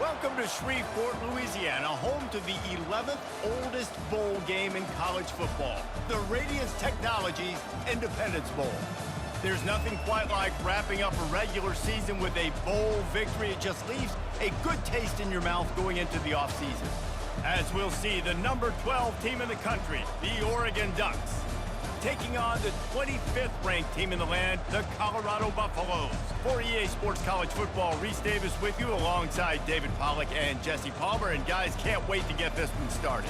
Welcome to Shreveport, Louisiana, home to the 11th oldest bowl game in college football, the Radiance Technologies Independence Bowl. There's nothing quite like wrapping up a regular season with a bowl victory. It just leaves a good taste in your mouth going into the offseason. As we'll see, the number 12 team in the country, the Oregon Ducks, taking on the 25th ranked team in the land, the Colorado Buffaloes. For EA Sports College Football, Reese Davis with you alongside David Pollack and Jesse Palmer. And guys, can't wait to get this one started.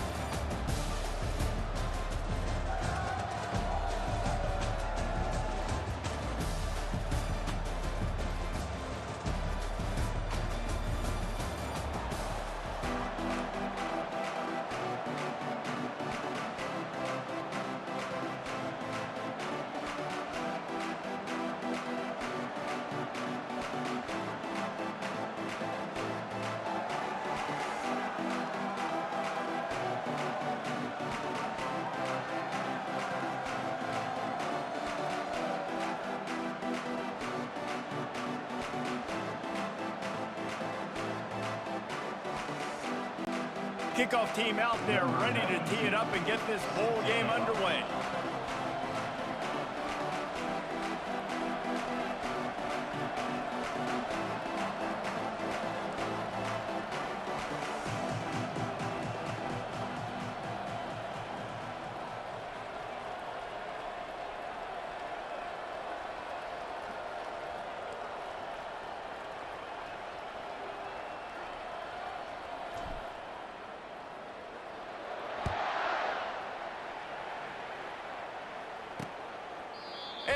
Kickoff team out there ready to tee it up and get this bowl game underway.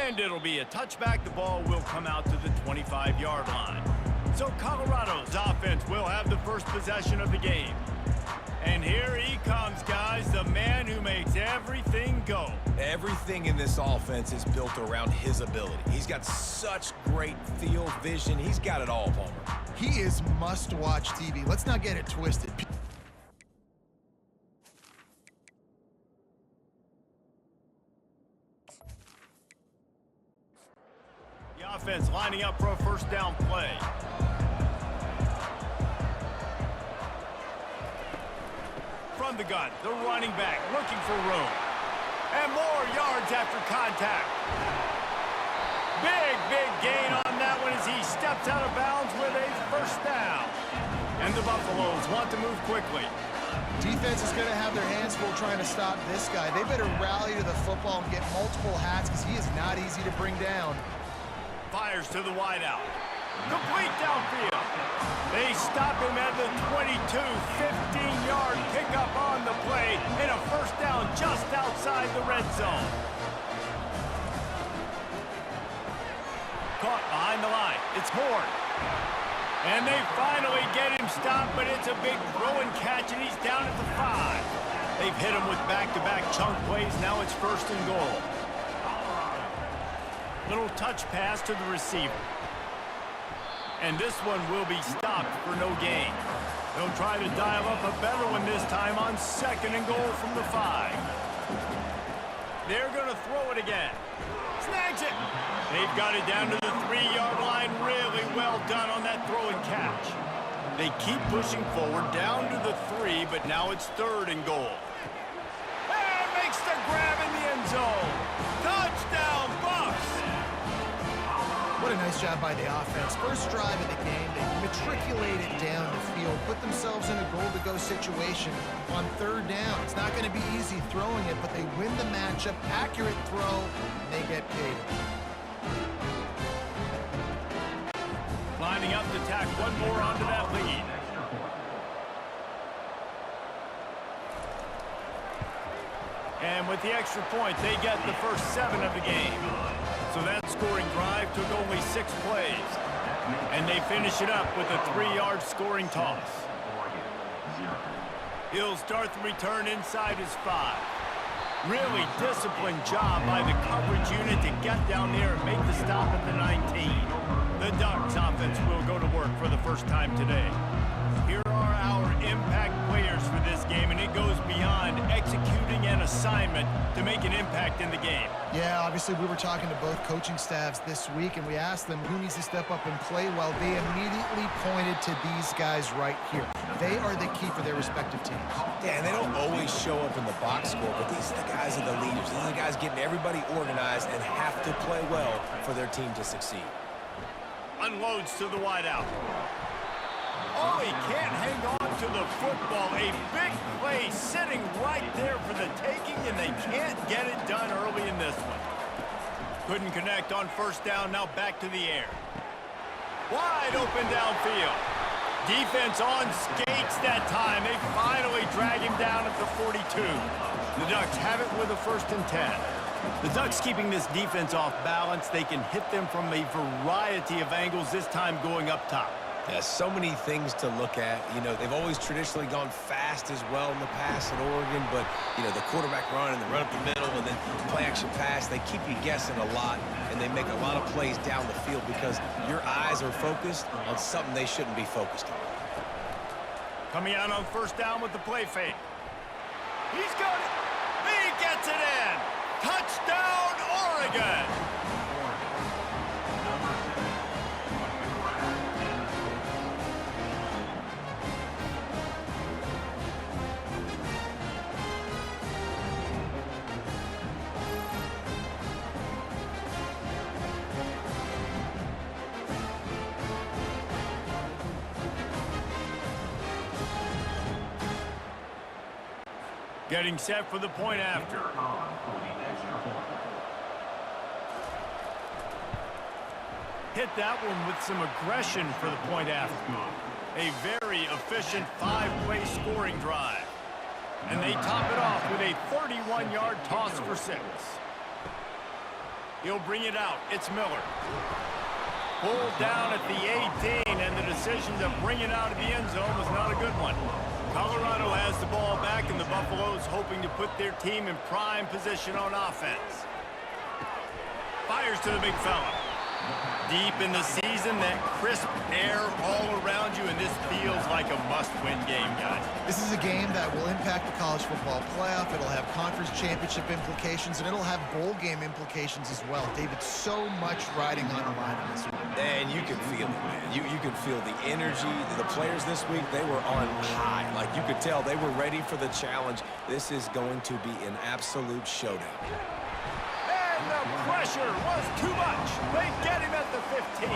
And it'll be a touchback. The ball will come out to the 25-yard line. So Colorado's offense will have the first possession of the game. And here he comes, guys, the man who makes everything go. Everything in this offense is built around his ability. He's got such great field vision. He's got it all, Palmer. He is must-watch TV. Let's not get it twisted. Offense lining up for a first down play. From the gun, the running back looking for room. And more yards after contact. Big gain on that one as he steps out of bounds with a first down. And the Buffaloes want to move quickly. Defense is going to have their hands full trying to stop this guy. They better rally to the football and get multiple hats because he is not easy to bring down. Fires to the wideout. Complete downfield. They stop him at the 22, 15-yard pickup on the play, and a first down just outside the red zone. Caught behind the line. It's Horn. And they finally get him stopped, but it's a big throw and catch, and he's down at the 5. They've hit him with back-to-back chunk plays. Now it's first and goal. Little touch pass to the receiver. And this one will be stopped for no gain. They'll try to dial up a better one this time on second and goal from the 5. They're going to throw it again. Snags it. They've got it down to the 3-yard line. Really well done on that throw and catch. They keep pushing forward down to the 3, but now it's third and goal. And makes the grab in the end zone. Touchdown, Bucks! What a nice job by the offense. First drive of the game, they matriculated down the field, put themselves in a goal-to-go situation on third down. It's not going to be easy throwing it, but they win the matchup. Accurate throw, and they get paid. Lining up to tack one more onto that lead. And with the extra point, they get the first 7 of the game. So that scoring drive took only 6 plays. And they finish it up with a 3-yard scoring toss. He'll start the return inside his 5. Really disciplined job by the coverage unit to get down there and make the stop at the 19. The Ducks offense will go to work for the first time today. Here are our impact players for this game, and it goes beyond executing an assignment to make an impact in the game. Yeah, obviously we were talking to both coaching staffs this week, and we asked them who needs to step up and play well. They immediately pointed to these guys right here. They are the key for their respective teams. Yeah, and they don't always show up in the box score, but these are the guys are the leaders. These are the guys getting everybody organized and have to play well for their team to succeed. Unloads to the wideout. Oh, he can't hang on to the football. A big play sitting right there for the taking, and they can't get it done early in this one. Couldn't connect on first down, now back to the air. Wide open downfield. Defense on skates that time. They finally drag him down at the 42. The Ducks have it with a 1st and 10. The Ducks keeping this defense off balance. They can hit them from a variety of angles, this time going up top. Yeah, so many things to look at. You know, they've always traditionally gone fast as well in the past at Oregon, but, you know, the quarterback run and the run up the middle and then play-action pass, they keep you guessing a lot, and they make a lot of plays down the field because your eyes are focused on something they shouldn't be focused on. Coming out on first down with the play fake. He's got it. He gets it in. Touchdown, Oregon. Getting set for the point after. Hit that one with some aggression for the point after. A very efficient 5-play scoring drive. And they top it off with a 31-yard toss for 6. He'll bring it out. It's Miller. Pulled down at the 18, and the decision to bring it out of the end zone was not a good one. Colorado has the ball back, and the Buffaloes hoping to put their team in prime position on offense. Fires to the big fella. Deep in the season, that crisp air all around you, and this feels like a must-win game, guys. This is a game that will impact the college football playoff. It'll have conference championship implications, and it'll have bowl game implications as well. David, so much riding on the line in this one. And you can feel it, man. You can feel the energy. The players this week, they were on high. Like, you could tell they were ready for the challenge. This is going to be an absolute showdown. And the pressure was too much. They get him at the 15.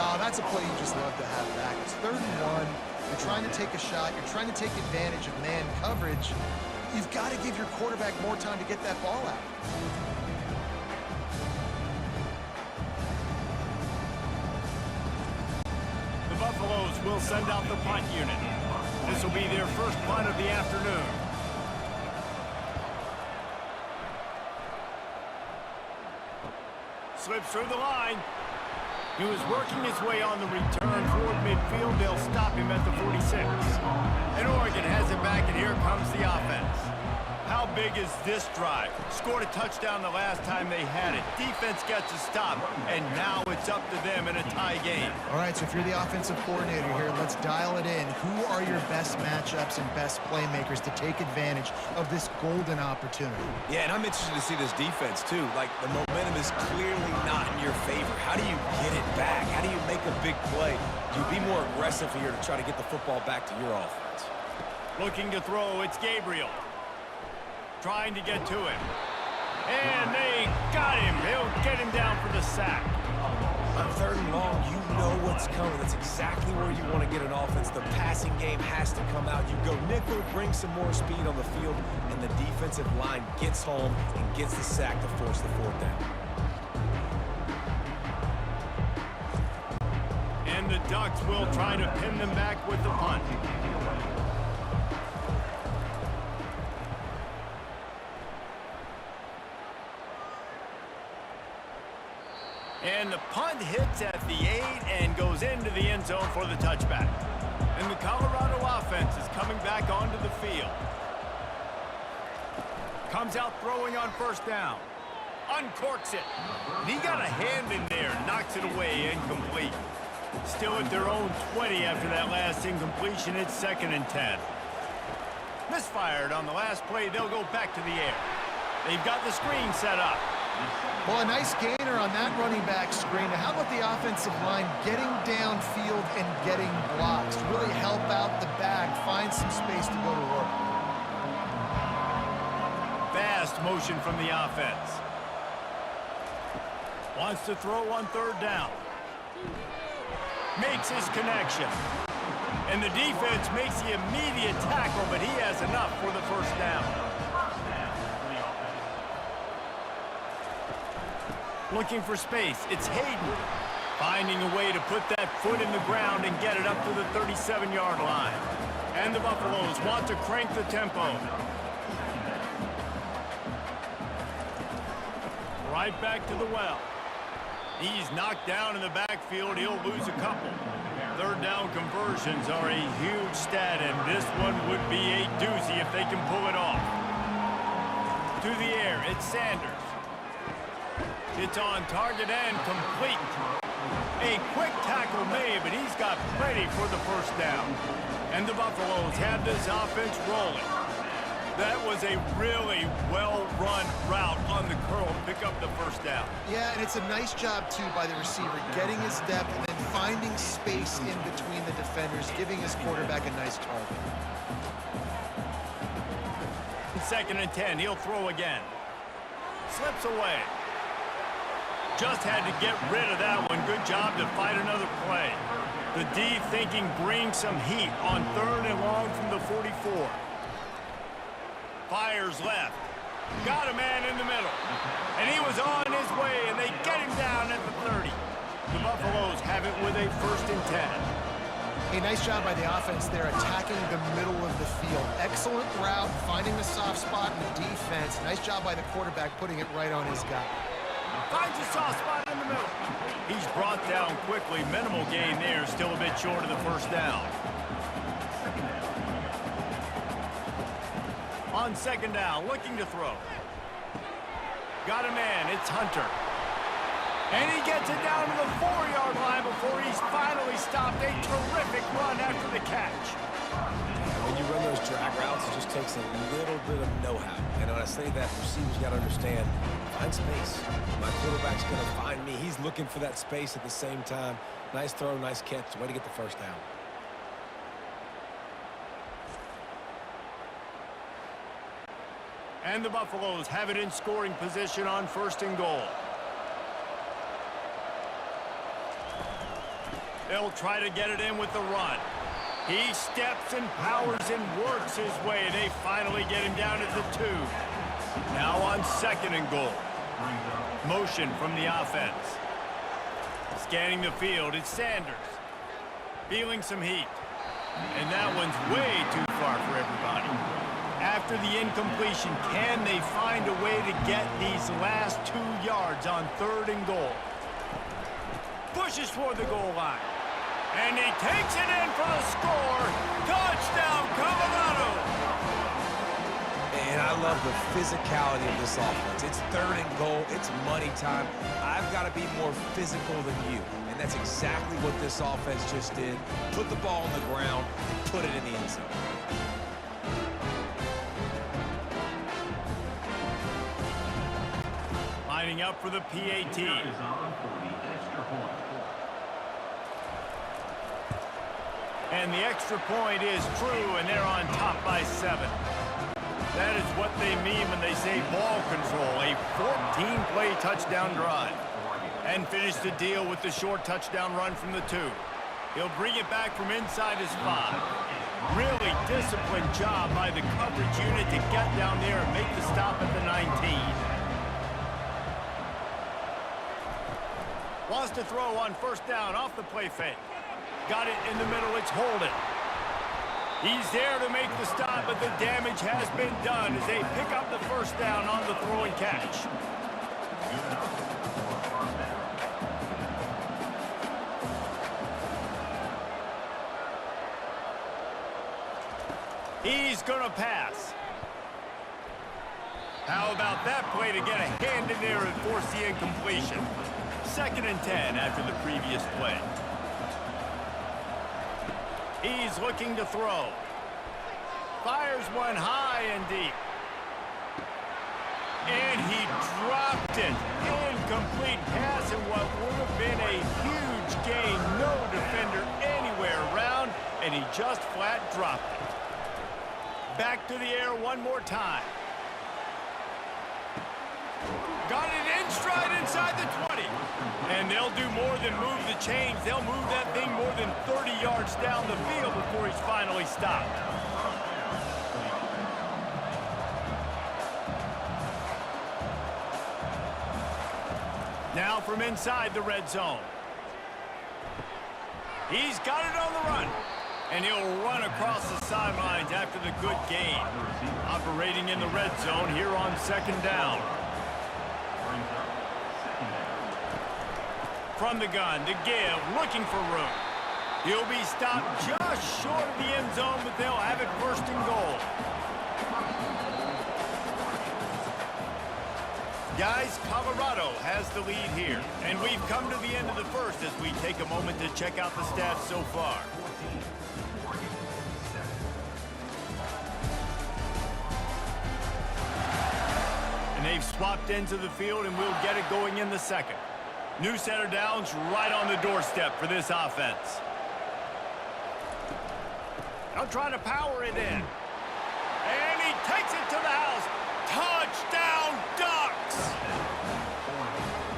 Oh, that's a play you just love to have back. It's 3rd and 1. You're trying to take a shot. You're trying to take advantage of man coverage. You've got to give your quarterback more time to get that ball out. The Buffaloes will send out the punt unit. This will be their first punt of the afternoon. Slips through the line. He was working his way on the return toward midfield. They'll stop him at the 46. And Oregon has it back, and here comes the offense. How big is this drive? Scored a touchdown the last time they had it. Defense gets a stop, and now it's up to them in a tie game. All right, so if you're the offensive coordinator here, let's dial it in. Who are your best matchups and best playmakers to take advantage of this golden opportunity? Yeah, and I'm interested to see this defense, too. Like, the momentum is clearly not in your favor. How do you get it back? How do you make a big play? Do you be more aggressive here to try to get the football back to your offense? Looking to throw, it's Gabriel. Trying to get to him. And they got him. They'll get him down for the sack. On 3rd and long, you know what's coming. That's exactly where you want to get an offense. The passing game has to come out. You go nickel, bring some more speed on the field, and the defensive line gets home and gets the sack to force the 4th down. And the Ducks will try to pin them back with the punt. And the punt hits at the 8 and goes into the end zone for the touchback. And the Colorado offense is coming back onto the field. Comes out throwing on first down. uncorks it. And he got a hand in there, knocks it away, incomplete. Still at their own 20 after that last incompletion. It's 2nd and 10. Misfired on the last play. They'll go back to the air. They've got the screen set up. Well, a nice gainer on that running back screen. Now, how about the offensive line getting downfield and getting blocks to really help out the back, find some space to go to work. Fast motion from the offense. Wants to throw on 3rd down. Makes his connection. And the defense makes the immediate tackle, but he has enough for the 1st down. Looking for space. It's Hayden. Finding a way to put that foot in the ground and get it up to the 37-yard line. And the Buffaloes want to crank the tempo. Right back to the well. He's knocked down in the backfield. He'll lose a couple. 3rd down conversions are a huge stat, and this one would be a doozy if they can pull it off. To the air, it's Sanders. It's on target and complete. A quick tackle made, but he's got plenty for the 1st down. And the Buffaloes have this offense rolling. That was a really well-run route on the curl to pick up the 1st down. Yeah, and it's a nice job, too, by the receiver, getting his depth and then finding space in between the defenders, giving his quarterback a nice target. 2nd and 10, he'll throw again. Slips away. Just had to get rid of that one. Good job to fight another play. The D thinking bring some heat on 3rd and long from the 44. Fires left. Got a man in the middle. And he was on his way, and they get him down at the 30. The Buffaloes have it with a 1st and 10. A nice job by the offense there, attacking the middle of the field. Excellent route, finding the soft spot in the defense. Nice job by the quarterback, putting it right on his guy. Finds a soft spot in the middle. He's brought down quickly. Minimal gain there. Still a bit short of the 1st down. On 2nd down, looking to throw. Got a man. It's Hunter. And he gets it down to the 4-yard line before he's finally stopped. A terrific run after the catch. When you run those drag routes, it just takes a little bit of know-how. And when I say that, receivers got to understand, find space. My quarterback's going to find me. He's looking for that space at the same time. Nice throw, nice catch. Way to get the 1st down. And the Buffaloes have it in scoring position on 1st and goal. They'll try to get it in with the run. He steps and powers and works his way. They finally get him down at the 2. Now on 2nd and goal. Motion from the offense. Scanning the field, it's Sanders. Feeling some heat. And that one's way too far for everybody. After the incompletion, can they find a way to get these last 2 yards on 3rd and goal? Pushes toward the goal line. And he takes it in for the score. Touchdown, Colorado! And I love the physicality of this offense. It's 3rd and goal. It's money time. I've got to be more physical than you. And that's exactly what this offense just did. Put the ball on the ground, put it in the end zone. Lining up for the PAT. And the extra point is true, and they're on top by 7. That is what they mean when they say ball control, a 14-play touchdown drive. And finish the deal with the short touchdown run from the 2. He'll bring it back from inside his 5. Really disciplined job by the coverage unit to get down there and make the stop at the 19. Wants to throw on 1st down off the play fake. Got it in the middle, it's Holden. He's there to make the stop, but the damage has been done as they pick up the 1st down on the throw and catch. He's gonna pass. How about that play to get a hand in there and force the incompletion? 2nd and 10 after the previous play. He's looking to throw. Fires one high and deep. And he dropped it. Incomplete pass in what would have been a huge gain. No defender anywhere around, and he just flat dropped it. Back to the air one more time. Got it in stride inside the 20. And they'll do more than move the chains. They'll move that thing more than 30 yards down the field before he's finally stopped. Now from inside the red zone. He's got it on the run. And he'll run across the sidelines after the good gain. Operating in the red zone here on 2nd down. From the gun to give, looking for room. He'll be stopped just short of the end zone, but they'll have it 1st and goal. Guys, Colorado has the lead here, and we've come to the end of the 1st as we take a moment to check out the stats so far. And they've swapped ends of the field, and we'll get it going in the 2nd. New set of downs right on the doorstep for this offense. They'll try to power it in. And he takes it to the house. Touchdown, Ducks!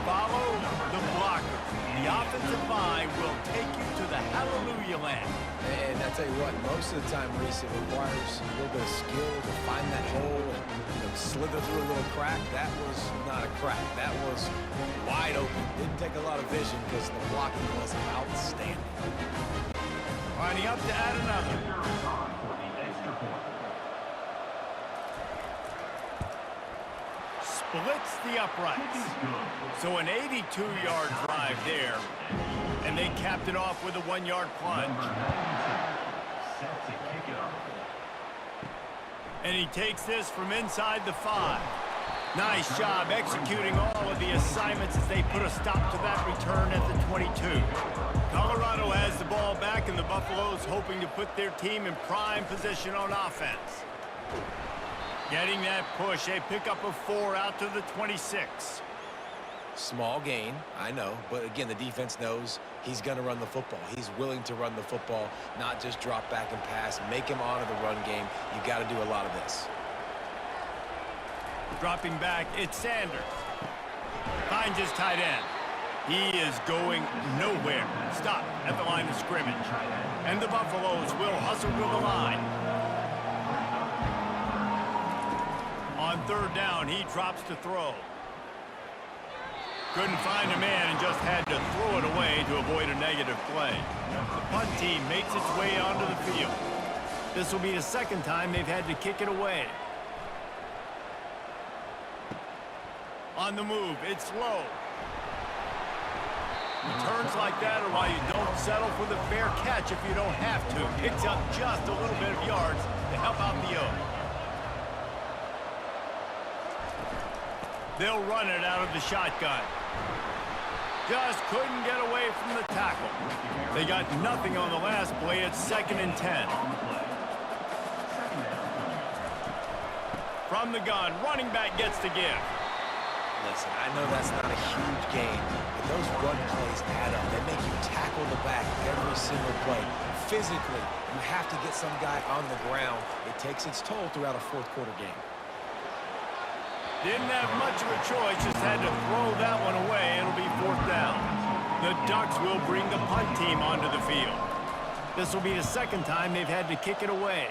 Follow the blocker. The offensive line will take you to the hallelujah land. And I tell you what, most of the time, Reese, it requires a little bit of skill to find that hole and slither through a little crack. That was not a crack. That was wide open. Didn't take a lot of vision because the blocking was outstanding. Lining up to add another. Splits the uprights. So an 82-yard drive there. And they capped it off with a 1-yard plunge. And he takes this from inside the 5. Nice job executing all of the assignments as they put a stop to that return at the 22. Colorado has the ball back, and the Buffaloes hoping to put their team in prime position on offense. Getting that push, a pickup of 4 out to the 26. Small gain, I know, but again, the defense knows he's going to run the football. He's willing to run the football, not just drop back and pass, make him honor the run game. You got to do a lot of this. Dropping back, it's Sanders. Finds his tight end. He is going nowhere. Stop at the line of scrimmage. And the Buffaloes will hustle to the line. On 3rd down, he drops to throw. Couldn't find a man and just had to throw it away to avoid a negative play. The punt team makes its way onto the field. This will be the 2nd time they've had to kick it away. On the move, it's low. Returns like that are why you don't settle for the fair catch if you don't have to. Picks up just a little bit of yards to help out the O. They'll run it out of the shotgun. Just couldn't get away from the tackle. They got nothing on the last play. It's 2nd and 10. From the gun, running back gets to give. Listen, I know that's not a huge gain, but those run plays add up. They make you tackle the back every single play. Physically, you have to get some guy on the ground. It takes its toll throughout a 4th quarter game. Didn't have much of a choice, just had to throw that one away. It'll be 4th down. The Ducks will bring the punt team onto the field. This will be the 2nd time they've had to kick it away.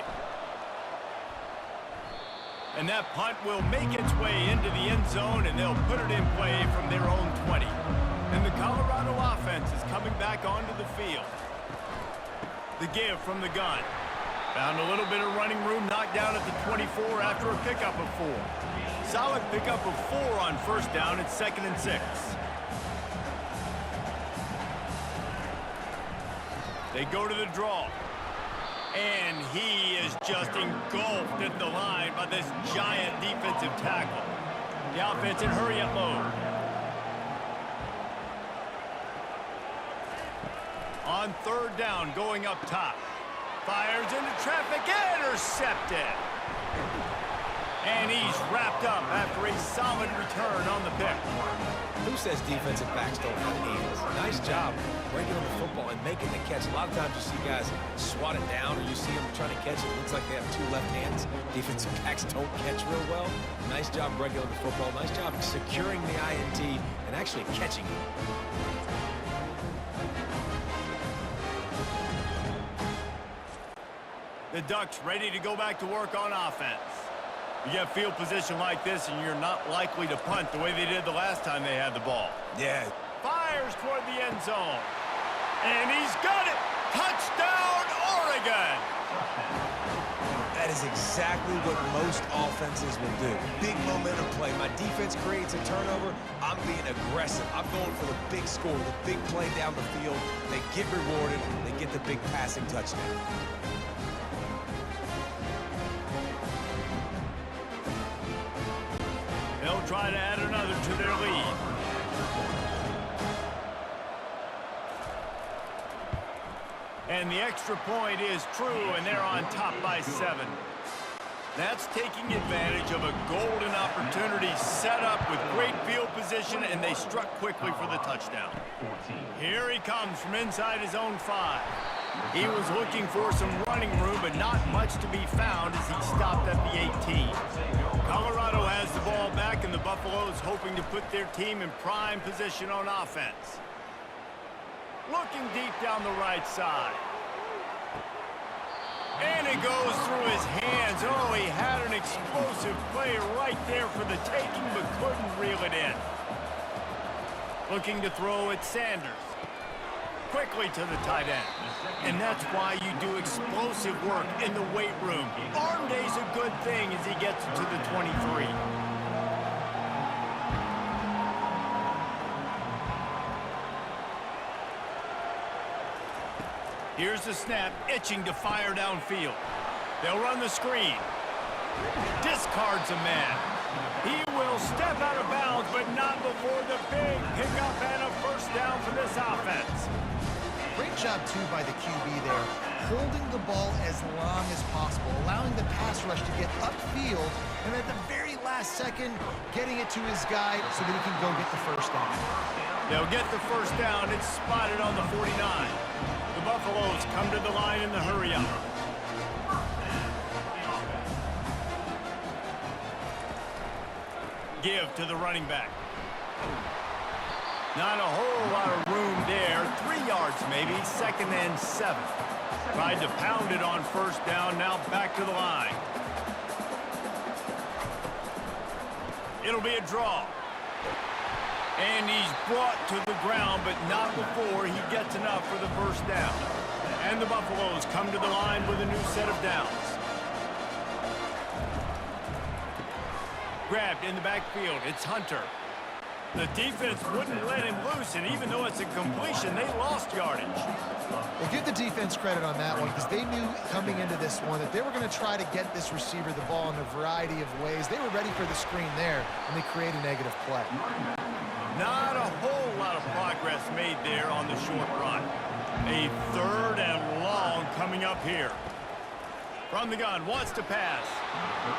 And that punt will make its way into the end zone, and they'll put it in play from their own 20. And the Colorado offense is coming back onto the field. The give from the gun. Found a little bit of running room, knocked down at the 24 after a pickup of 4. Solid pickup of 4 on 1st down. It's 2nd and 6. They go to the draw. And he is just engulfed at the line by this giant defensive tackle. The offense in hurry-up mode. On third down, going up top. Fires into traffic, intercepted. And he's wrapped up after a solid return on the pick. Who says defensive backs don't have hands? Nice job breaking on the football and making the catch. A lot of times you see guys swat it down or you see them trying to catch it. It looks like they have two left hands. Defensive backs don't catch real well. Nice job breaking on the football. Nice job securing the INT and actually catching it. The Ducks ready to go back to work on offense. You get field position like this, and you're not likely to punt the way they did the last time they had the ball. Yeah. Fires toward the end zone. And he's got it! Touchdown, Oregon! That is exactly what most offenses will do. Big momentum play. My defense creates a turnover. I'm being aggressive. I'm going for the big score, the big play down the field. They get rewarded. They get the big passing touchdown. They'll try to add another to their lead. And the extra point is true, and they're on top by 7. That's taking advantage of a golden opportunity set up with great field position, and they struck quickly for the touchdown. Here he comes from inside his own 5. He was looking for some running room, but not much to be found as he stopped at the 18. Colorado has the ball back, and the Buffaloes hoping to put their team in prime position on offense. Looking deep down the right side. And it goes through his hands. Oh, he had an explosive play right there for the taking, but couldn't reel it in. Looking to throw at Sanders. Quickly to the tight end. And that's why you do explosive work in the weight room. Arm day's a good thing as he gets to the 23. Here's the snap, itching to fire downfield. They'll run the screen. Discards a man. He will step out of bounds, but not before the big pickup and a first down for this offense. Great job, too, by the QB there, holding the ball as long as possible, allowing the pass rush to get upfield, and at the very last second, getting it to his guy so that he can go get the first down. They'll get the first down. It's spotted on the 49. The Buffaloes come to the line in the hurry-up. Give to the running back. Not a whole lot of room there. 3 yards maybe, 2nd and 7. Tried to pound it on first down, now back to the line. It'll be a draw. And he's brought to the ground, but not before he gets enough for the first down. And the Buffaloes come to the line with a new set of downs. Grabbed in the backfield, it's Hunter. The defense wouldn't let him loose, and even though it's a completion, they lost yardage. Well, give the defense credit on that one, because they knew coming into this one that they were going to try to get this receiver the ball in a variety of ways. They were ready for the screen there, and they create a negative play. Not a whole lot of progress made there on the short run. A 3rd and long coming up here. From the gun, wants to pass.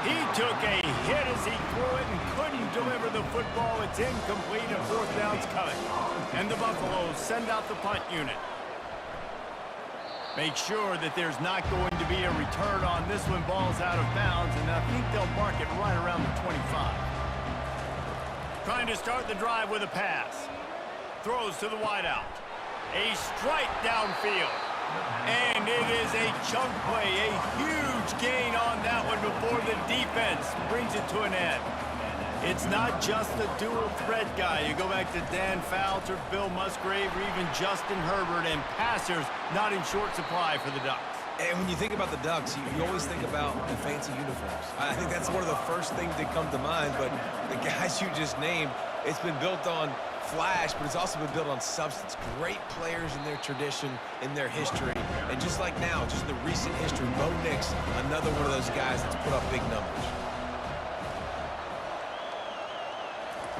He took a hit as he threw it and couldn't deliver the football. It's incomplete and 4th down's coming. And the Buffaloes send out the punt unit. Make sure that there's not going to be a return on this one. Ball's out of bounds, and I think they'll mark it right around the 25. Trying to start the drive with a pass. Throws to the wideout. A strike downfield. And it is a chunk play, a huge gain on that one before the defense brings it to an end. It's not just the dual threat guy. You go back to Dan Fouts or Bill Musgrave or even Justin Herbert, and passers not in short supply for the Ducks. And when you think about the Ducks, you always think about the fancy uniforms. I think that's one of the first things that come to mind, but the guys you just named, it's been built on flash, but it's also been built on substance. Great players in their tradition, in their history. And just like now, just in the recent history, Bo Nix, another one of those guys that's put up big numbers.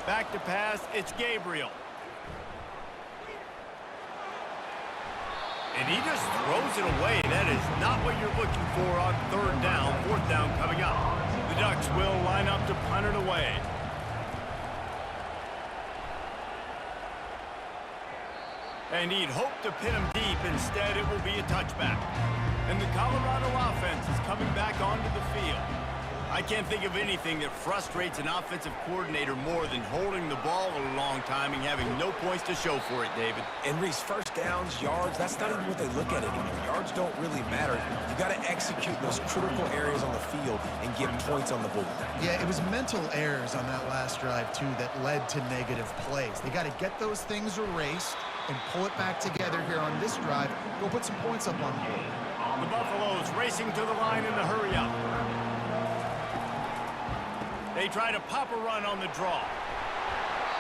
Back to pass, it's Gabriel. And he just throws it away. That is not what you're looking for on third down. Fourth down coming up. The Ducks will line up to punt it away. And he'd hope to pin him deep. Instead, it will be a touchback. And the Colorado offense is coming back onto the field. I can't think of anything that frustrates an offensive coordinator more than holding the ball a long time and having no points to show for it, David. And Reese, first downs, yards, that's not even what they look at anymore. Yards don't really matter. You got to execute those critical areas on the field and get points on the board. Yeah, it was mental errors on that last drive, too, that led to negative plays. They got to get those things erased and pull it back together here on this drive. Go put some points up on the board. The Buffaloes racing to the line in the hurry-up. They try to pop a run on the draw.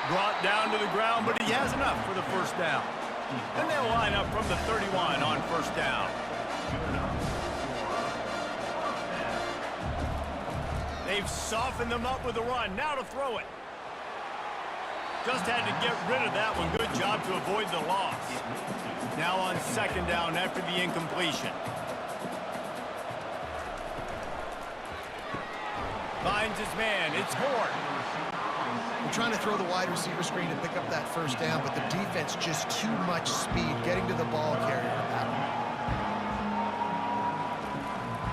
Brought down to the ground, but he has enough for the first down. And they'll line up from the 31 on first down. They've softened them up with the run. Now to throw it. Just had to get rid of that one. Good job to avoid the loss. Now on second down after the incompletion. Finds his man. It's Horn. We're trying to throw the wide receiver screen to pick up that first down, but the defense just too much speed getting to the ball carrier on that one.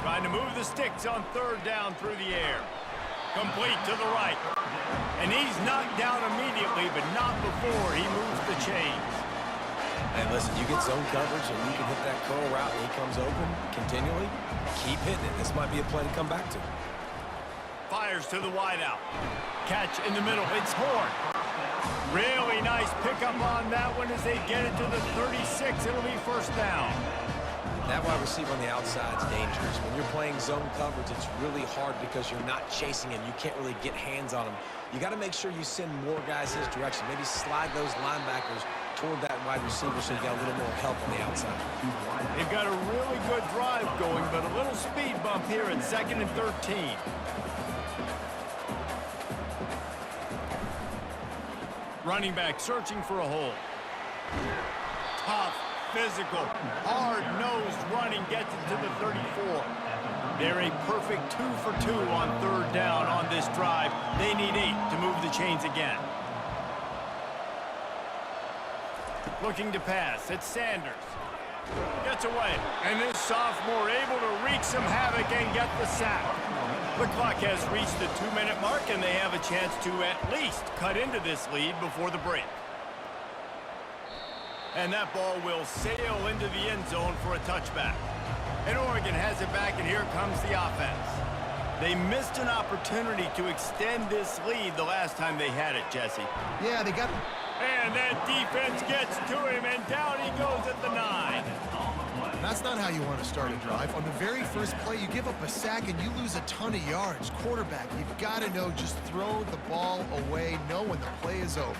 Trying to move the sticks on third down through the air. Complete to the right. And he's knocked down immediately, but not before he moves the chains. And listen, you get zone coverage and you can hit that curl route and he comes open continually. Keep hitting it. This might be a play to come back to. Fires to the wideout. Catch in the middle. It's Horn. Really nice pickup on that one as they get it to the 36. It'll be first down. That wide receiver on the outside is dangerous. When you're playing zone coverage, it's really hard because you're not chasing him. You can't really get hands on him. You got to make sure you send more guys his direction. Maybe slide those linebackers toward that wide receiver so you got a little more help on the outside. They've got a really good drive going, but a little speed bump here at 2nd and 13. Running back searching for a hole. Tough, physical, hard-nosed running gets it to the 34. They're a perfect 2 for 2 on third down on this drive. They need 8 to move the chains again. Looking to pass. It's Sanders. Gets away. And this sophomore able to wreak some havoc and get the sack. The clock has reached the 2-minute mark, and they have a chance to at least cut into this lead before the break. And that ball will sail into the end zone for a touchback. And Oregon has it back, and here comes the offense. They missed an opportunity to extend this lead the last time they had it, Jesse. Yeah, they got... And that defense gets to him, and down he goes at the 9. That's not how you want to start a drive. On the very first play, you give up a sack and you lose a ton of yards. Quarterback, you've got to know, just throw the ball away, know when the play is over.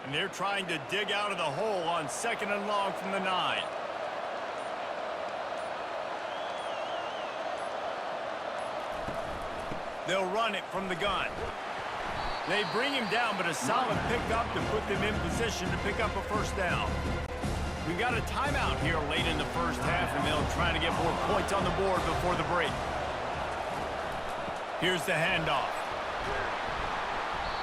And they're trying to dig out of the hole on 2nd and long from the 9. They'll run it from the gun. They bring him down, but a solid pickup to put them in position to pick up a first down. We got a timeout here late in the first half, and they'll try to get more points on the board before the break. Here's the handoff.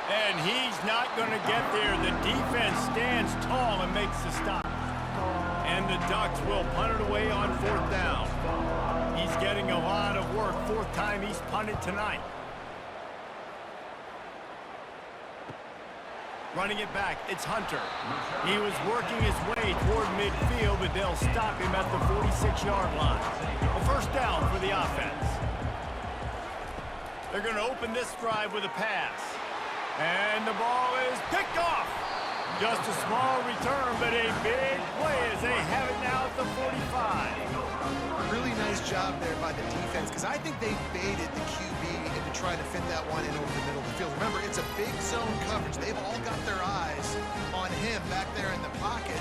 And he's not going to get there. The defense stands tall and makes the stop. And the Ducks will punt it away on 4th down. He's getting a lot of work. 4th time he's punted tonight. Running it back, it's Hunter. He was working his way toward midfield, but they'll stop him at the 46-yard line. A first down for the offense. They're going to open this drive with a pass. And the ball is picked off. Just a small return, but a big play as they have it now at the 45. Really nice job there by the defense, because I think they baited the QB into trying to fit that one in over the middle of the field. Remember, it's a big zone coverage. They've all got their eyes on him back there in the pocket,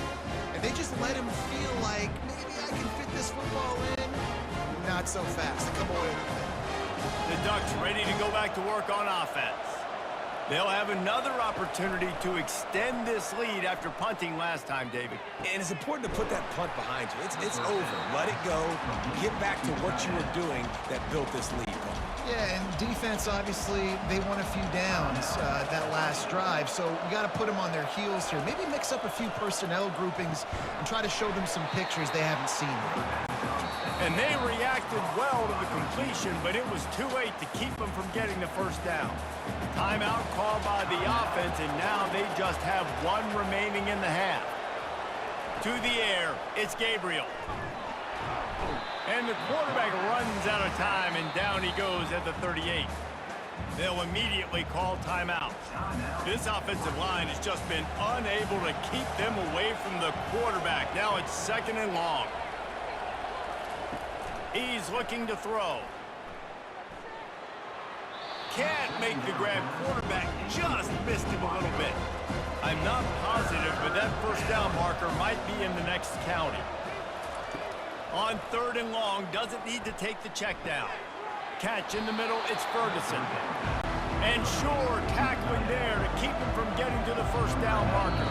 and they just let him feel like, maybe I can fit this football in. Not so fast. They come away with it. The Ducks ready to go back to work on offense. They'll have another opportunity to extend this lead after punting last time, David. And it's important to put that punt behind you. It's over. Let it go. Get back to what you were doing that built this lead. Yeah, and defense, obviously, they won a few downs that last drive, so you got to put them on their heels here. Maybe mix up a few personnel groupings and try to show them some pictures they haven't seen yet. And they reacted well to the completion, but it was too late to keep them from getting the first down. Timeout called by the offense, and now they just have one remaining in the half. To the air, it's Gabriel. And the quarterback runs out of time, and down he goes at the 38. They'll immediately call timeout. This offensive line has just been unable to keep them away from the quarterback. Now it's 2nd and long. He's looking to throw. Can't make the grab. Quarterback just missed him a little bit. I'm not positive, but that first down marker might be in the next county. On 3rd and long, doesn't need to take the check down. Catch in the middle, it's Ferguson. And Shore tackling there to keep him from getting to the first down marker.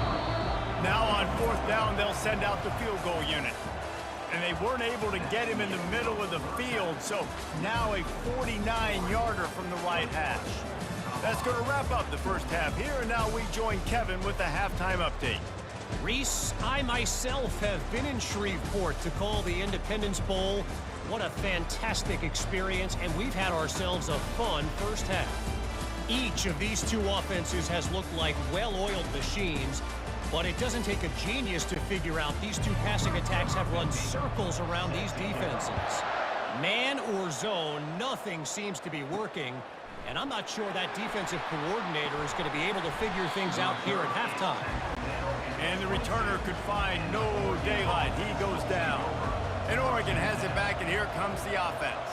Now on 4th down, they'll send out the field goal unit. And they weren't able to get him in the middle of the field, so now a 49-yarder from the right hash. That's going to wrap up the first half here, and now we join Kevin with the halftime update. Reese, I myself have been in Shreveport to call the Independence Bowl. What a fantastic experience, and we've had ourselves a fun first half. Each of these two offenses has looked like well-oiled machines, but it doesn't take a genius to figure out these two passing attacks have run circles around these defenses. Man or zone, nothing seems to be working, and I'm not sure that defensive coordinator is going to be able to figure things out here at halftime. And the returner could find no daylight. He goes down. And Oregon has it back, and here comes the offense.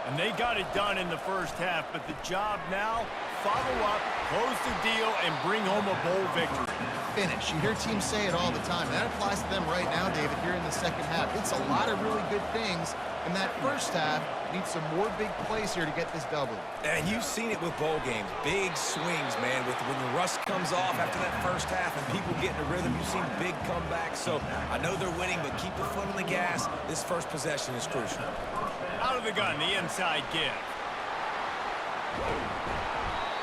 And they got it done in the first half, but the job now, follow up, close the deal, and bring home a bowl victory. Finish. You hear teams say it all the time. That applies to them right now, David, here in the second half. It's a lot of really good things, and that first half needs some more big plays here to get this double. And you've seen it with bowl games. Big swings, man. When the rust comes off after that first half and people get in a rhythm, you've seen big comebacks. So I know they're winning, but keep the foot on the gas. This first possession is crucial. Out of the gun, the inside give.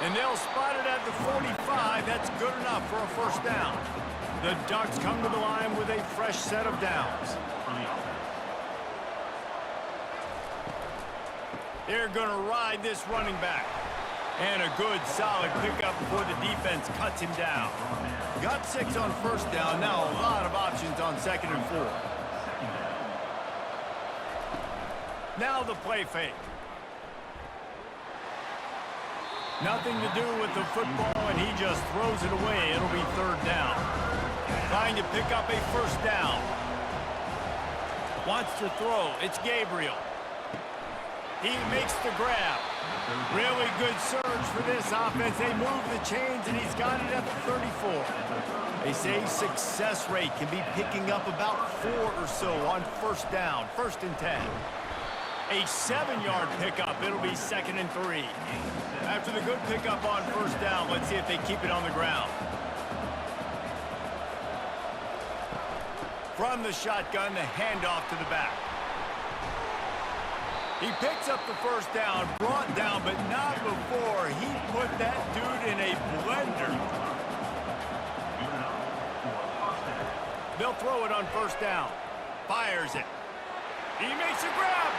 And they'll spot it at the 45. That's good enough for a first down. The Ducks come to the line with a fresh set of downs. They're going to ride this running back. And a good, solid pickup before the defense cuts him down. Got 6 on first down. Now a lot of options on 2nd and 4. Now the play fake. Nothing to do with the football, and he just throws it away. It'll be 3rd down. Trying to pick up a first down. Wants to throw. It's Gabriel. He makes the grab. Really good surge for this offense. They move the chains, and he's got it at the 34. They say success rate can be picking up about 4 or so on first down, 1st and 10. A 7-yard pickup. It'll be 2nd and 3. After the good pickup on first down, let's see if they keep it on the ground. From the shotgun, the handoff to the back. He picks up the first down, brought down, but not before he put that dude in a blender. They'll throw it on first down. Fires it. He makes a grab,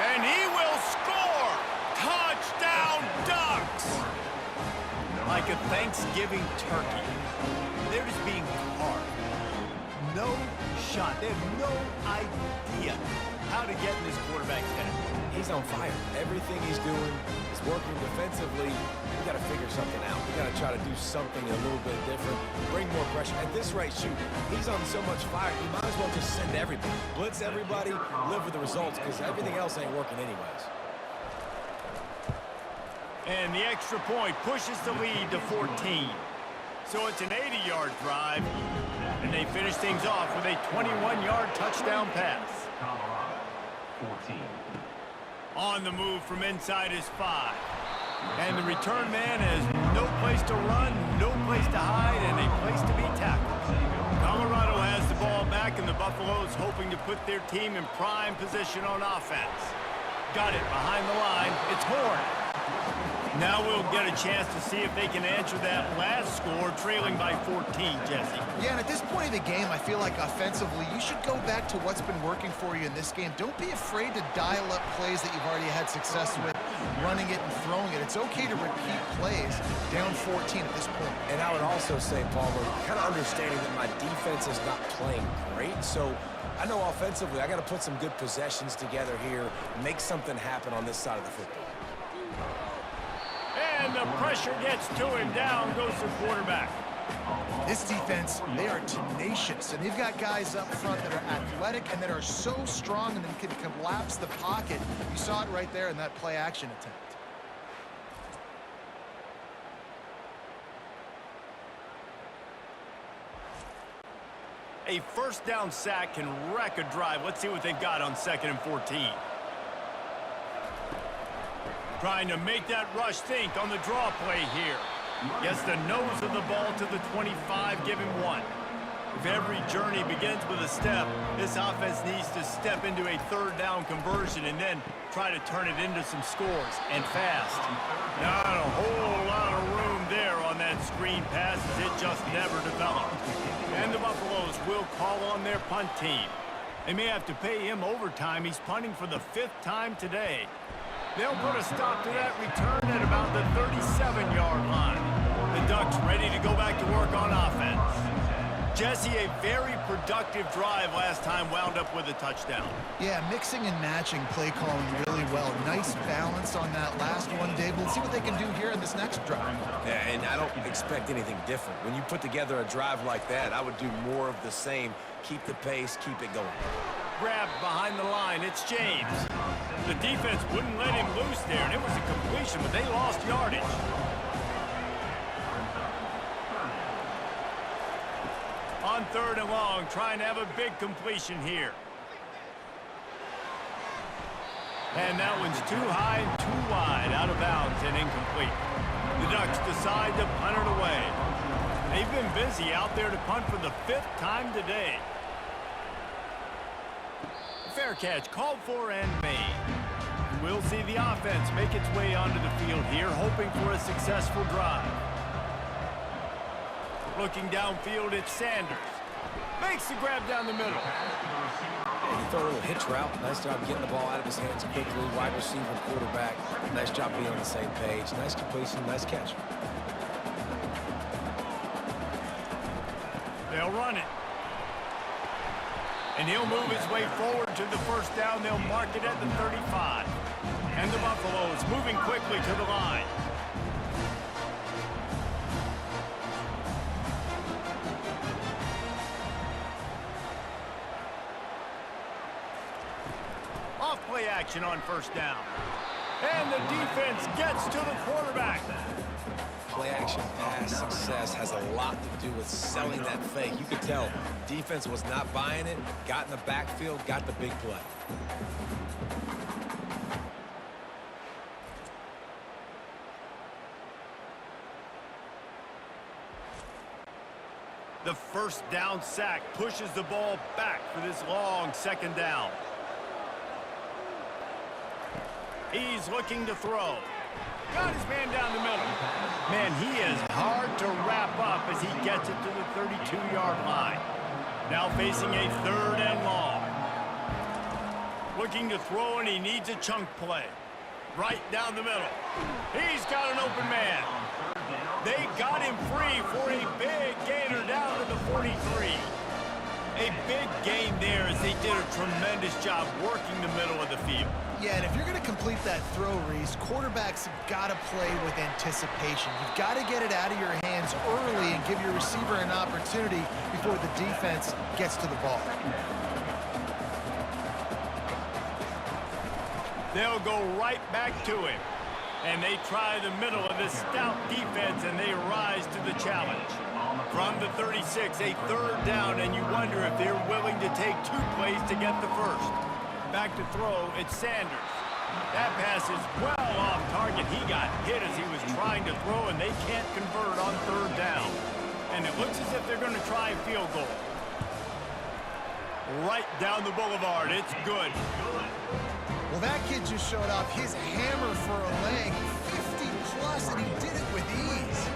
and he will score! Touchdown, Ducks! Like a Thanksgiving turkey. They're just being carved. No shot. They have no idea how to get in this quarterback's head. He's on fire. Everything he's doing is working defensively. We got to figure something out. We got got to try to do something a little bit different, bring more pressure. At this rate, shoot, he's on so much fire, you might as well just send everybody. Blitz everybody, live with the results, because everything else ain't working anyways. And the extra point pushes the lead to 14. So it's an 80-yard drive, and they finish things off with a 21-yard touchdown pass. 14. On the move from inside his 5. And the return man has no place to run, no place to hide, and a place to be tackled. Colorado has the ball back, and the Buffaloes hoping to put their team in prime position on offense. Got it behind the line. It's Horn. Now we'll get a chance to see if they can answer that last score, trailing by 14, Jesse. Yeah, and at this point of the game, I feel like offensively, you should go back to what's been working for you in this game. Don't be afraid to dial up plays that you've already had success with, running it and throwing it. It's okay to repeat plays down 14 at this point. And I would also say, Palmer, kind of understanding that my defense is not playing great, so I know offensively I got to put some good possessions together here, make something happen on this side of the football. And the pressure gets to him. Down goes the quarterback. This defense, they are tenacious, and they've got guys up front that are athletic and that are so strong and then can collapse the pocket. You saw it right there in that play-action attempt. A first down sack can wreck a drive. Let's see what they've got on 2nd and 14. Trying to make that rush think on the draw play here. Gets the nose of the ball to the 25, give him 1. If every journey begins with a step, this offense needs to step into a 3rd down conversion and then try to turn it into some scores, and fast. Not a whole lot of room there on that screen pass as it just never developed. And the Buffaloes will call on their punt team. They may have to pay him overtime. He's punting for the 5th time today. They'll put a stop to that return at about the 37-yard line. The Ducks ready to go back to work on offense. Jesse, a very productive drive last time wound up with a touchdown. Yeah, mixing and matching play calling really well. Nice balance on that last one, Dave. We'll see what they can do here in this next drive. Yeah, and I don't expect anything different. When you put together a drive like that, I would do more of the same. Keep the pace, keep it going. Grabbed behind the line, it's James. The defense wouldn't let him loose there, and it was a completion, but they lost yardage. On 3rd and long, trying to have a big completion here. And that one's too high and too wide, out of bounds and incomplete. The Ducks decide to punt it away. They've been busy out there to punt for the 5th time today. Fair catch called for and made. We'll see the offense make its way onto the field here, hoping for a successful drive. Looking downfield, it's Sanders. Makes the grab down the middle. Yeah, he threw a little hitch route. Nice job getting the ball out of his hands quickly. Wide receiver, quarterback. Nice job being on the same page. Nice completion, nice catch. They'll run it. And he'll move his way forward to the 1st down. They'll mark it at the 35. And the Buffaloes moving quickly to the line. Off play action on 1st down. And the defense gets to the quarterback. Play action pass success has a lot to do with selling that fake. You could tell defense was not buying it, got in the backfield, got the big play. The 1st down sack pushes the ball back for this long 2nd down. He's looking to throw. Got his man down the middle. Man, he is hard to wrap up as he gets it to the 32-yard line. Now facing a 3rd and long. Looking to throw, and he needs a chunk play. Right down the middle. He's got an open man. They got him free for a big gainer down to the 43. A big gain there as they did a tremendous job working the middle of the field. Yeah, and if you're going to complete that throw, Reese, quarterbacks have got to play with anticipation. You've got to get it out of your hands early and give your receiver an opportunity before the defense gets to the ball. They'll go right back to him. And they try the middle of this stout defense, and they rise to the challenge. From the 36, a third down, and you wonder if they're willing to take 2 plays to get the first. Back to throw, it's Sanders. That pass is well off target. He got hit as he was trying to throw, and they can't convert on third down. And it looks as if they're going to try a field goal. Right down the boulevard, it's good. Well, that kid just showed off his hammer for a leg, 50-plus, and he did it with ease.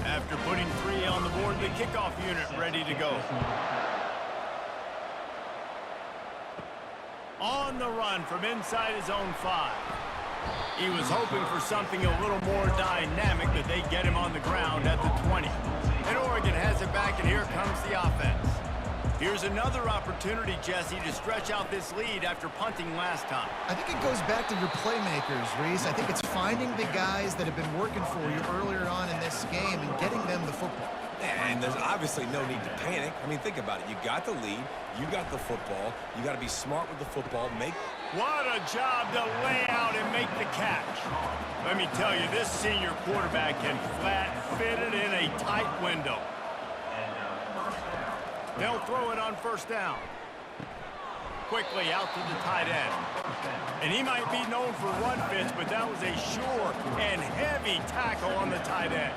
After putting 3 on the board, the kickoff unit ready to go. On the run from inside his own 5. He was hoping for something a little more dynamic, but they get him on the ground at the 20. And Oregon has it back, and here comes the offense. Here's another opportunity, Jesse, to stretch out this lead after punting last time. I think it goes back to your playmakers, Reese. I think it's finding the guys that have been working for you earlier on in this game and getting them the football. And there's obviously no need to panic. I mean, think about it. You got the lead. You got the football. You got to be smart with the football. What a job to lay out and make the catch. Let me tell you, this senior quarterback can flat fit it in a tight window. They'll throw it on first down. Quickly out to the tight end. And he might be known for run fits, but that was a sure and heavy tackle on the tight end.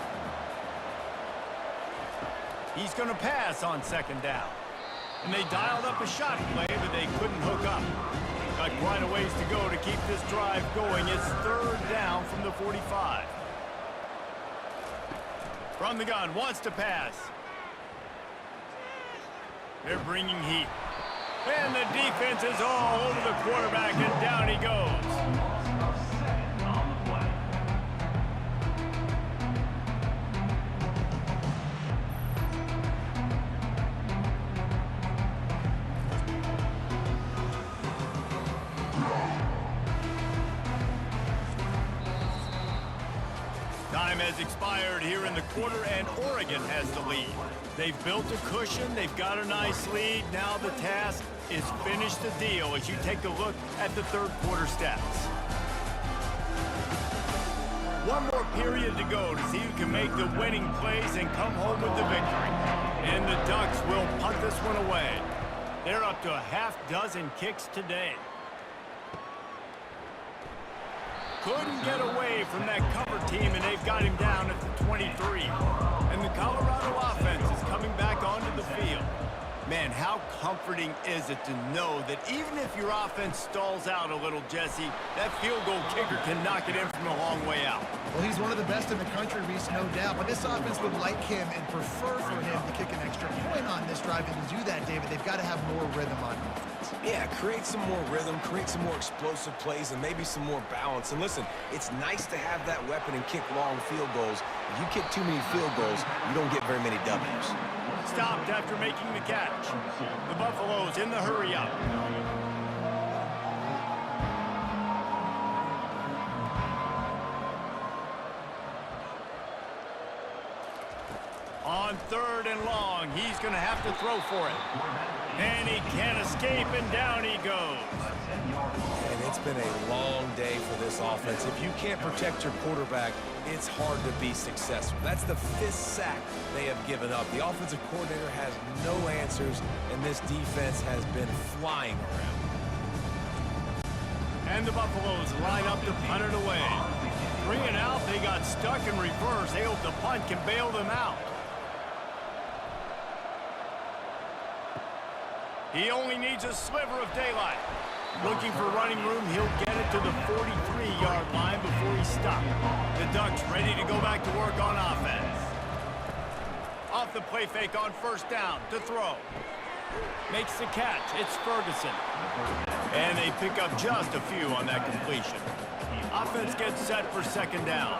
He's going to pass on second down. And they dialed up a shot play, but they couldn't hook up. Got quite a ways to go to keep this drive going. It's third down from the 45. From the gun, wants to pass. They're bringing heat. And the defense is all over the quarterback, and down he goes. Time has expired here in the quarter, and Oregon has the lead. They've built a cushion. They've got a nice lead. Now the task is finish the deal as you take a look at the third quarter stats. One more period to go to see who can make the winning plays and come home with the victory. And the Ducks will punt this one away. They're up to a half-dozen kicks today. Couldn't get away from that cover team, and they've got him down at the 23. And the Colorado offense is coming back onto the field. Man, how comforting is it to know that even if your offense stalls out a little, Jesse, that field goal kicker can knock it in from a long way out. Well, he's one of the best in the country, Reese, no doubt. But this offense would like him and prefer for him to kick an extra point on this drive. And to do that, David, they've got to have more rhythm on offense. Yeah, create some more rhythm, create some more explosive plays, and maybe some more balance. And listen, it's nice to have that weapon and kick long field goals. If you kick too many field goals, you don't get very many W's. Stopped after making the catch. The Buffaloes in the hurry-up. On third and long, he's going to have to throw for it. And he can't escape, and down he goes. And it's been a long day for this offense. If you can't protect your quarterback, it's hard to be successful. That's the 5th sack they have given up. The offensive coordinator has no answers, and this defense has been flying around. And the Buffaloes line up to punt it away. 3 and out, they got stuck in reverse. They hope the punt can bail them out. He only needs a sliver of daylight. Looking for running room, he'll get it to the 43-yard line before he stopped. The Ducks ready to go back to work on offense. Off the play fake on first down to throw. Makes the catch. It's Ferguson. And they pick up just a few on that completion. Offense gets set for second down.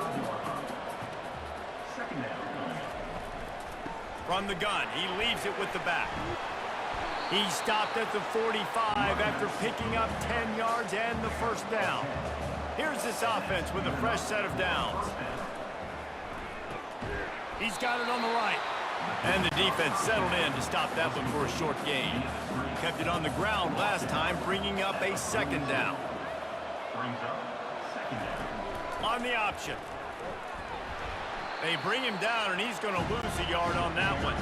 From the gun, he leaves it with the back. He stopped at the 45 after picking up 10 yards and the first down. Here's this offense with a fresh set of downs. He's got it on the right. And the defense settled in to stop that one for a short gain. Kept it on the ground last time, bringing up a second down. On the option. They bring him down, and he's going to lose a yard on that one.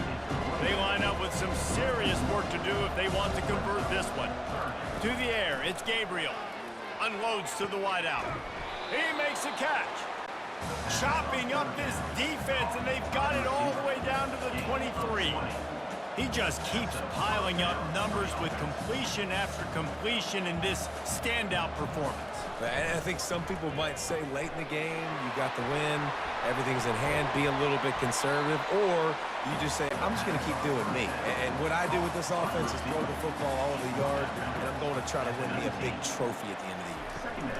They line up with some serious work to do if they want to convert this one. To the air, it's Gabriel. Unloads to the wideout. He makes a catch. Chopping up this defense, and they've got it all the way down to the 23. He just keeps piling up numbers with completion after completion in this standout performance. And I think some people might say late in the game, you got the win, everything's in hand, be a little bit conservative, or you just say, I'm just going to keep doing me. And what I do with this offense is throw the football all over the yard, and I'm going to try to win me a big trophy at the end of the year.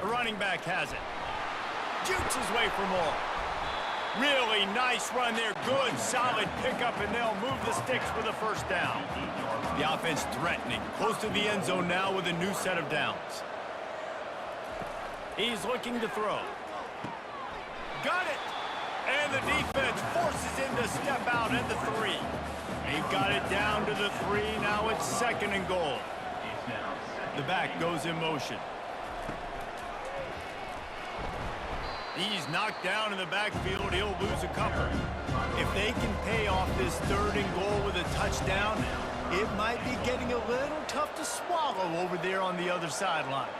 The running back has it. Jukes his way for more. Really nice run there. Good, solid pickup, and they'll move the sticks for the first down. The offense threatening. Close to the end zone now with a new set of downs. He's looking to throw. Got it! And the defense forces him to step out at the 3. They've got it down to the 3. Now it's second and goal. The back goes in motion. He's knocked down in the backfield. He'll lose a couple. If they can pay off this third and goal with a touchdown, it might be getting a little tough to swallow over there on the other sideline.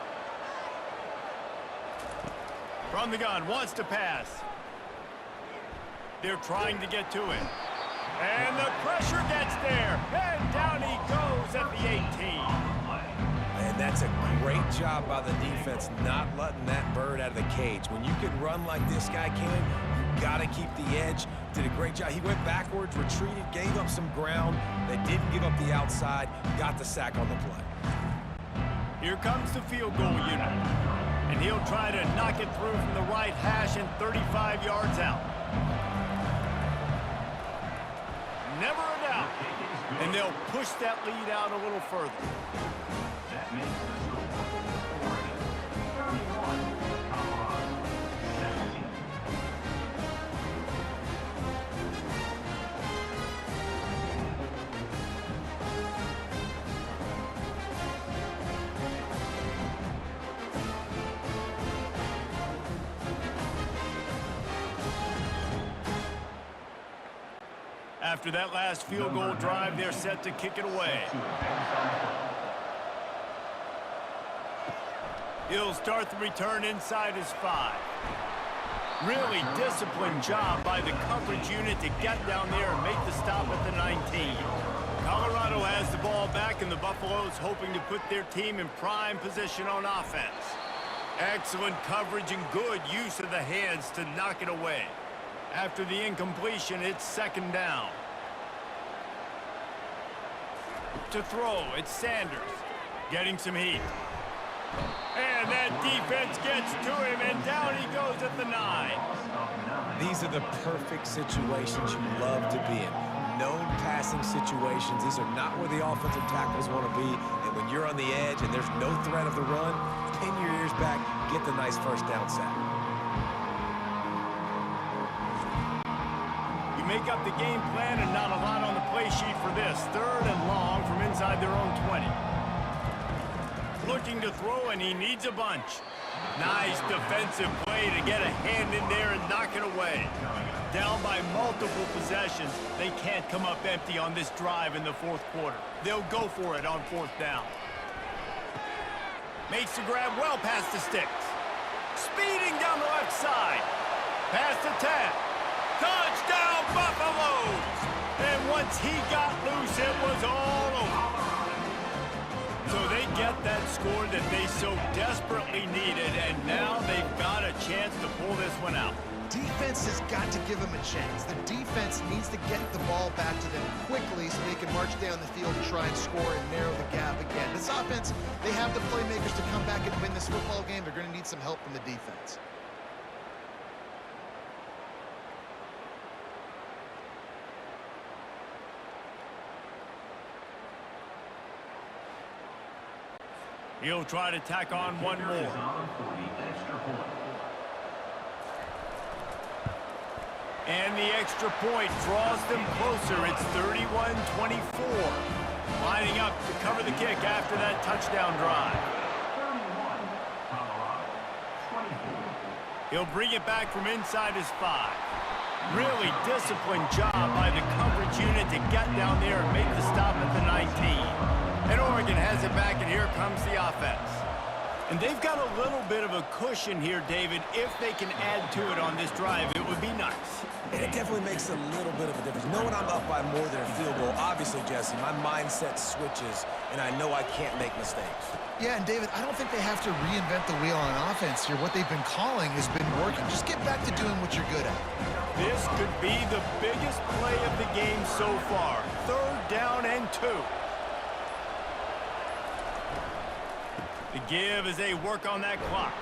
From the gun, wants to pass. They're trying to get to it. And the pressure gets there. And down he goes at the 18. And that's a great job by the defense not letting that bird out of the cage. When you can run like this guy can, you got to keep the edge. Did a great job. He went backwards, retreated, gave up some ground. They didn't give up the outside, got the sack on the play. Here comes the field goal unit. And he'll try to knock it through from the right hash and 35 yards out. Never a doubt. And they'll push that lead out a little further. That makes the score 31, Colorado 17. After that last field goal drive, they're set to kick it away. He'll start the return inside his 5. Really disciplined job by the coverage unit to get down there and make the stop at the 19. Colorado has the ball back, and the Buffaloes hoping to put their team in prime position on offense. Excellent coverage and good use of the hands to knock it away. After the incompletion, it's second down. To throw, it's Sanders. Getting some heat. And that defense gets to him, and down he goes at the 9. These are the perfect situations you love to be in. Known passing situations. These are not where the offensive tackles want to be. And when you're on the edge and there's no threat of the run, pin your ears back, get the nice first down sack. Make up the game plan, and not a lot on the play sheet for this. Third and long from inside their own 20. Looking to throw, and he needs a bunch. Nice defensive play to get a hand in there and knock it away. Down by multiple possessions, they can't come up empty on this drive in the fourth quarter. They'll go for it on fourth down. Makes the grab well past the sticks. Speeding down the left side. Past the 10. Touchdown, Buffaloes! And once he got loose, it was all over. So they get that score that they so desperately needed, and now they've got a chance to pull this one out. Defense has got to give them a chance. The defense needs to get the ball back to them quickly so they can march down the field and try and score and narrow the gap again. This offense, they have the playmakers to come back and win this football game. They're going to need some help from the defense. He'll try to tack on one more. And the extra point draws them closer. It's 31-24. Lining up to cover the kick after that touchdown drive. He'll bring it back from inside his 5. Really disciplined job by the coverage unit to get down there and make the stop at the 19. And Oregon has it back, and here comes the offense. And they've got a little bit of a cushion here, David. If they can add to it on this drive, it would be nice. And it definitely makes a little bit of a difference. Knowing I'm up by more than a field goal, obviously, Jesse, my mindset switches, and I know I can't make mistakes. Yeah, and David, I don't think they have to reinvent the wheel on offense here. What they've been calling has been working. Just get back to doing what you're good at. This could be the biggest play of the game so far. 3rd down and 2. The give as they work on that clock.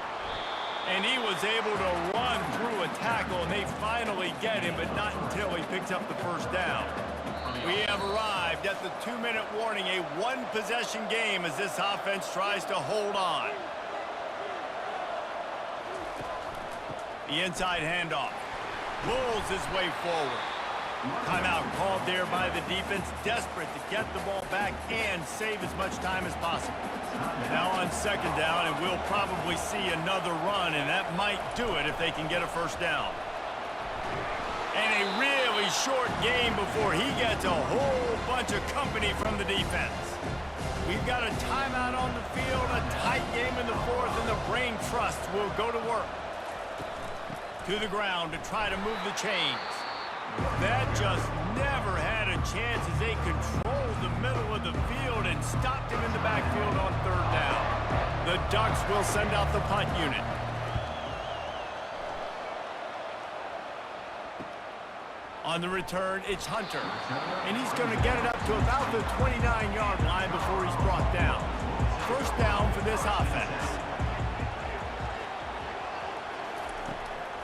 And he was able to run through a tackle, and they finally get him, but not until he picks up the 1st down. We have arrived at the 2-minute warning, a 1-possession game as this offense tries to hold on. The inside handoff. Pulls his way forward. Timeout called there by the defense, desperate to get the ball back and save as much time as possible. Now on 2nd down, and we'll probably see another run, and that might do it if they can get a 1st down. And a really short game before he gets a whole bunch of company from the defense. We've got a timeout on the field, a tight game in the 4th, and the Brain Trust will go to work. To the ground to try to move the chains. That just never had a chance as they controlled the middle of the field and stopped him in the backfield on 3rd down. The Ducks will send out the punt unit. On the return, it's Hunter. And he's going to get it up to about the 29-yard line before he's brought down. 1st down for this offense.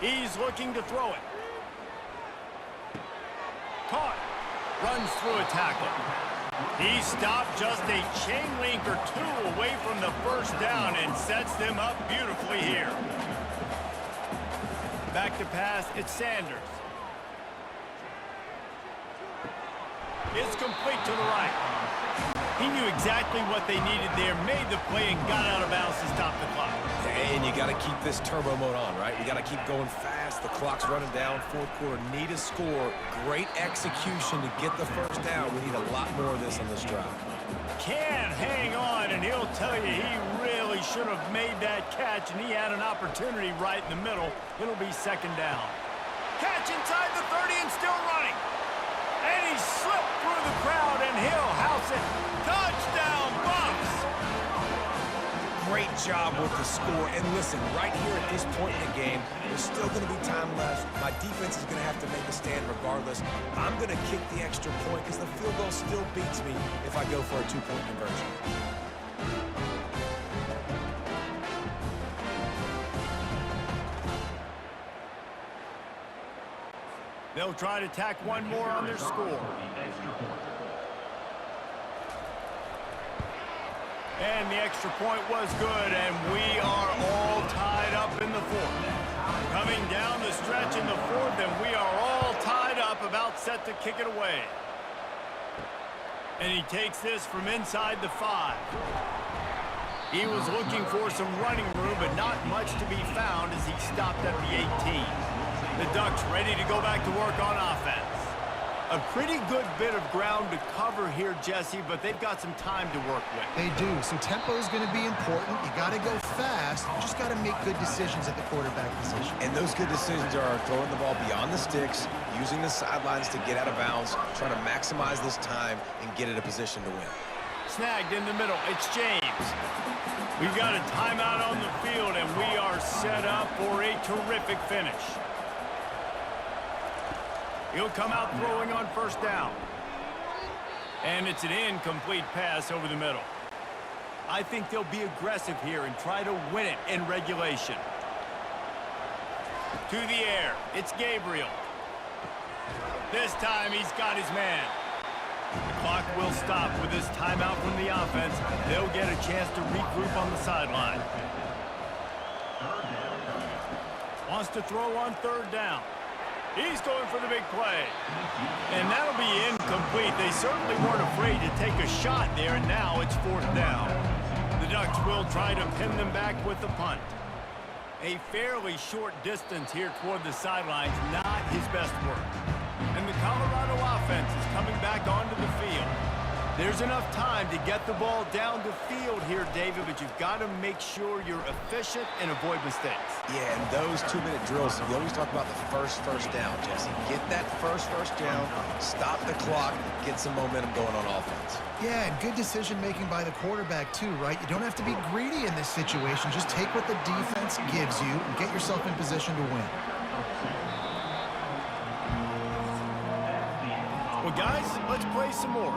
He's looking to throw it. Caught. Runs through a tackle. He stopped just a chain link or 2 away from the 1st down and sets them up beautifully here. Back to pass, it's Sanders. It's complete to the right. He knew exactly what they needed there, made the play, and got out of bounds to stop the clock. And you got to keep this turbo mode on, right? We got to keep going fast. The clock's running down. 4th quarter, need a score. Great execution to get the 1st down. We need a lot more of this on this drive. Can't hang on, and he'll tell you he really should have made that catch, and he had an opportunity right in the middle. It'll be 2nd down. Catch inside the 30 and still running. And he slipped through the crowd, and he'll house it. Touchdown, Bucks! Great job with the score. And listen, right here at this point in the game, there's still going to be time left. My defense is going to have to make a stand regardless. I'm going to kick the extra point because the field goal still beats me if I go for a 2-point conversion. They'll try to tack one more on their score. And the extra point was good, and we are all tied up in the 4th. Coming down the stretch in the 4th, and we are all tied up, about set to kick it away. And he takes this from inside the 5. He was looking for some running room, but not much to be found as he stopped at the 18. The Ducks ready to go back to work on offense. A pretty good bit of ground to cover here, Jesse, but they've got some time to work with. They do. So tempo is going to be important. You got to go fast. You just got to make good decisions at the quarterback position. And those good decisions are throwing the ball beyond the sticks, using the sidelines to get out of bounds, trying to maximize this time and get in a position to win. snagged in the middle. It's James. We've got a timeout on the field, and we are set up for a terrific finish. He'll come out throwing on first down. And it's an incomplete pass over the middle. I think they'll be aggressive here and try to win it in regulation. To the air, it's Gabriel. This time he's got his man. The clock will stop with this timeout from the offense. They'll get a chance to regroup on the sideline. Wants to throw on third down. He's going for the big play. And that'll be incomplete. They certainly weren't afraid to take a shot there, and now it's fourth down. The Ducks will try to pin them back with the punt. A fairly short distance here toward the sidelines, not his best work. And the Colorado offense is coming back onto the field. There's enough time to get the ball down the field here, David, but you've got to make sure you're efficient and avoid mistakes. Yeah, and those 2-minute drills, we always talk about the first down, Jesse. Get that first down, stop the clock, get some momentum going on offense. Yeah, and good decision-making by the quarterback, too, right? You don't have to be greedy in this situation. Just take what the defense gives you and get yourself in position to win. Well, guys, let's play some more.